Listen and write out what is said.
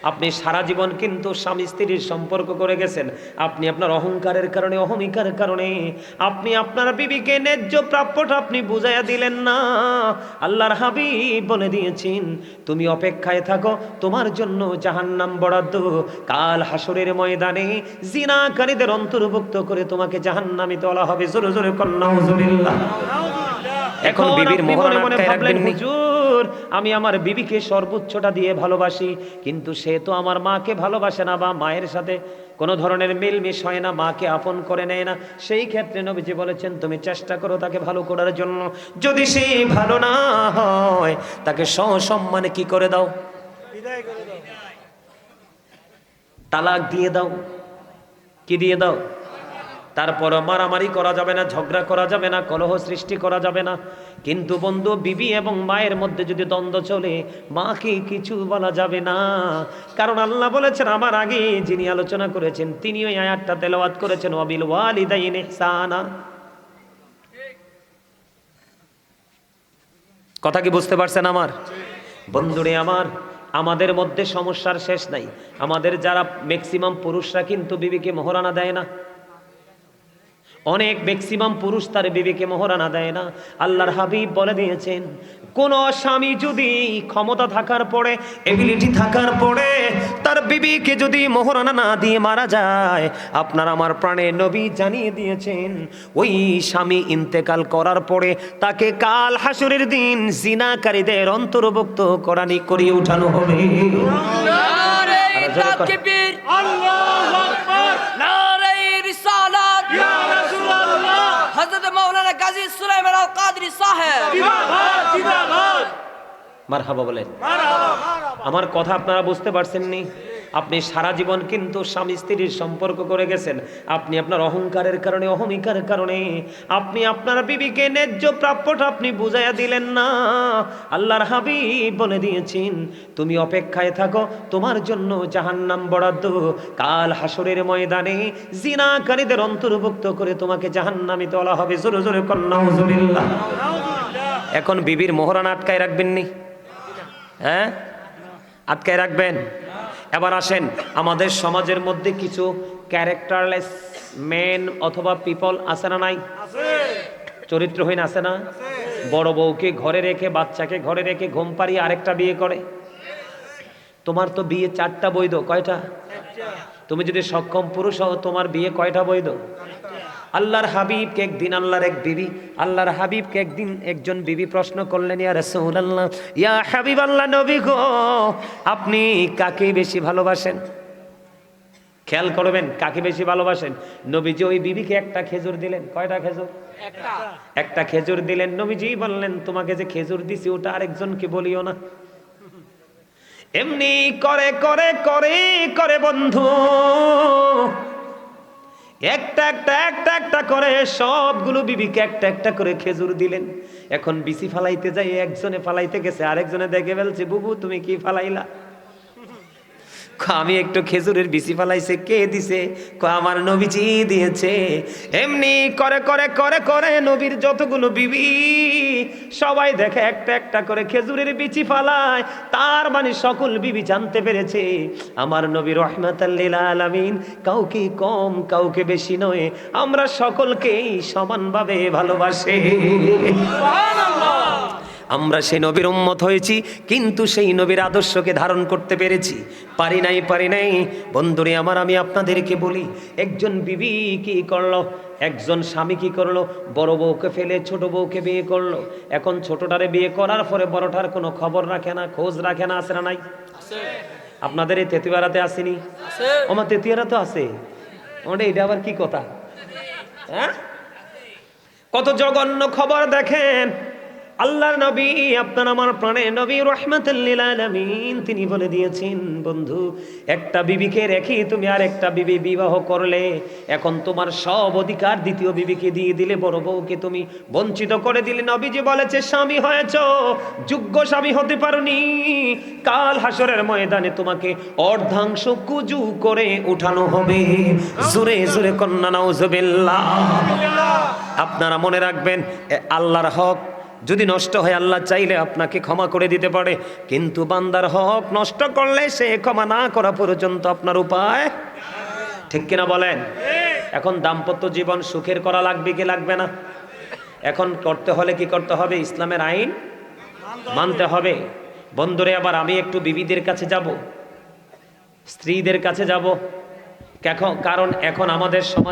আপনি সারা জীবন কিন্তু স্বামী স্ত্রীর সম্পর্ক করে গেছেন, আপনি আপনার অহংকারের কারণে, অহমিকার কারণে আপনি আপনার বিবিকে ন্যায্য প্রাপ্যটা আপনি বুঝাইয়া দিলেন না। আল্লাহর হাবিব বলে দিয়েছেন, তুমি অপেক্ষায় থাকো, তোমার জন্য জাহান্নাম বরাদ্দ। কাল হাসরের ময়দানে জিনাকারীদের অন্তর্ভুক্ত করে তোমাকে জাহান্নামে তোলা হবে। জোরে জোরে কন্যা নাউজুবিল্লাহ। এখন বিবির মোহর মনে ভাবলেন, হুজুর আমি আমার বিবিকে সর্বোচ্চটা দিয়ে ভালোবাসি, কিন্তু সে তো আমার মাকে ভালোবাসে না, বা মায়ের সাথে কোনো ধরনের মিলমিশ হয় না, মাকে আপন করে নেয় না। সেই ক্ষেত্রে নবীজি বলেছেন, তুমি চেষ্টা করো তাকে ভালো করার জন্য। যদি সে ভালো না হয়, তাকে সসম্মানে কি করে দাও? বিদায় করে দাও, তালাক দিয়ে দাও। কি দিয়ে দাও? তারপর মারামারি করা যাবে না, ঝগড়া করা যাবে না, কলহ সৃষ্টি করা যাবে না। কিন্তু বন্ধু, বিবি এবং মায়ের মধ্যে যদি দ্বন্দ্ব চলে, মাকে কিছু বলা যাবে না। কারণ আল্লাহ বলেছেন, আমার আগে যিনি আলোচনা করেছেন তিনি ওই আয়াতটা তেলাওয়াত করেছেন, ওয়াবিল ওয়ালিদাইনি ইহসানা। কথা কি বুঝতে পারছেন আমার বন্ধুরে? আমাদের মধ্যে সমস্যার শেষ নাই। আমাদের যারা ম্যাক্সিমাম পুরুষরা কিন্তু বিবিকে মোহরানা দেয় না। অনেক ম্যাক্সিমাম পুরুষ তার বিবিকে মোহরানা দেয় না। আল্লাহর হাবিব বলে দিয়েছেন, কোন স্বামী যদি ক্ষমতা থাকার পরে, এবিলিটি থাকার পরে তার বিবিকে যদি মোহরানা না দিয়ে মারা যায়, আপনার আমার প্রাণের নবী জানিয়ে দিয়েছেন, ওই স্বামী ইন্তেকাল করার পরে তাকে কাল হাসরের দিন জিনাকারীদের অন্তর্ভুক্ত করিয়ে উঠানো হবে। আল্লাহু আকবার, নারে রিসালাত, ইয়া রাসূলুল্লাহ, হযরত মাওলানা গাজী সুলাইমান আল কাদরী সাহেব, জিন্দাবাদ জিন্দাবাদ। মারহাবা বলেন। আমার কথা আপনারা বুঝতে পারছেন নি? আপনি সারা জীবন কিন্তু স্বামী স্ত্রীর সম্পর্ক করে গেছেন, আপনি আপনার অহংকারের কারণে, অহমিকার কারণে আপনি আপনার বিবিকে ন্যায্য প্রাপ্যটা আপনি বুঝাইয়া দিলেন না। আল্লাহর হাবিব বলে দিয়েছেন, তুমি অপেক্ষায় থাকো, তোমার জন্য জাহান্নাম বরাদ্দ। কাল হাসরের ময়দানে জিনাকারীদের অন্তর্ভুক্ত করে তোমাকে জাহান্নামে তোলা হবে। জোরে জোরে কন্যা নাউজুবিল্লাহ। এখন বিবির মোহরানা আটকায় রাখবেন নি? হ্যাঁ, আটকায় রাখবেন। এবার আসেন, আমাদের সমাজের মধ্যে কিছু ক্যারেক্টারলেস মেন অথবা পিপল আছে না নাই? চরিত্রহীন আছে না? বড় বউকে ঘরে রেখে, বাচ্চাকে ঘরে রেখে ঘুম পাড়িয়ে আরেকটা বিয়ে করে। তোমার তো বিয়ে 4টা বৈধ, কয়টা? তুমি যদি সক্ষম পুরুষ হও, তোমার বিয়ে কয়টা বৈধ? আল্লাহর হাবিবকে একদিন আল্লাহর হাবিবকে একদিন একজন বিবি প্রশ্ন করলেন, ইয়া রাসূলুল্লাহ, ইয়া হাবিবাল্লাহ, নবী গো, আপনি কাকে বেশি ভালোবাসেন? খেয়াল করবেন, কাকে বেশি ভালোবাসেন? নবীজি ওই বিবিকে একটা খেজুর দিলেন। কয়টা খেজুর? একটা খেজুর দিলেন। নবীজি বললেন, তোমাকে যে খেজুর দিছি ওটা আরেকজনকে বলিও না। এমনি করে করে করে করে বন্ধু একটা একটা একটা একটা করে সবগুলো বিবিকে একটা একটা করে খেজুর দিলেন। এখন বিসি ফালাইতে যাই, একজনে ফালাইতে গেছে, আরেকজনে দেখে ফেলছে, বুবু তুমি কি ফালাইলা? আমি একটু খেজুরের বিসি ফালাইছে। কে দিছে? আমার নবীজি দিয়েছে। এমনি করে করে করে করে নবীর যতগুলো বিবি সবাই দেখে একটা একটা করে খেজুরের বিচি ফালায়। তার মানে সকল বিবি জানতে পেরেছে আমার নবী রাহমাতাল লিল আলামিন কাউকে কম কাউকে বেশি নয়, আমরা সকলকেই সমানভাবে ভালোবাসে। সুবহানাল্লাহ। আমরা সেই নবীর উম্মত হয়েছি, কিন্তু সেই নবীর আদর্শকে ধারণ করতে পেরেছি? পারি নাই। বন্ধুরে আমার, আমি আপনাদেরকে বলি, একজন বিবি কি করলো, একজন স্বামী কি করলো, বড় বউকে ফেলে ছোট বউকে বিয়ে করলো। এখন ছোটটারে বিয়ে করার পরে বড়টার কোনো খবর রাখে না, খোঁজ রাখে না। আছে না নাই? আপনাদের এই তেতুয়ারাতে আসেনি? আমার তেতুয়ারা তো আছে। এটা আবার কি কথা? হ্যাঁ, কত জঘন্য খবর দেখেন। আল্লাহর নবী, আপনার আমার প্রাণের নবী রাহমাতুল লিল আলামিন, তিনি বলে দিয়েছেন, বন্ধু, একটা বিবিকে রেখে তুমি আর একটা বিবি বিবাহ করলে, এখন তোমার সব অধিকার দ্বিতীয় বিবিকে দিয়ে দিলে, বড় বউকে তুমি বঞ্চিত করে দিলে। নবীজি বলেছে, স্বামী হয়েছো, যোগ্য স্বামী হতে পারোনি, কাল হাসরের ময়দানে তোমাকে অর্ধাংশ কুজু করে উঠানো হবে। জোরে জোরে কন্যা নাউজুবিল্লাহ। আপনারা মনে রাখবেন, আল্লাহর হক যদি নষ্ট হয় আল্লাহ চাইলে আপনাকে ক্ষমা করে দিতে পারে, কিন্তু বান্দার হক নষ্ট করলে সে ক্ষমা না করা পর্যন্ত আপনার উপায়, ঠিক কিনা বলেন? এখন দাম্পত্য জীবন সুখের করা লাগবে কি লাগবে না? এখন করতে হলে কি করতে হবে? ইসলামের আইন মানতে হবে। বন্ধুরে, আবার আমি একটু বিবিদের কাছে যাব, স্ত্রীদের কাছে যাব, কারণ এখন আমাদের সমাজ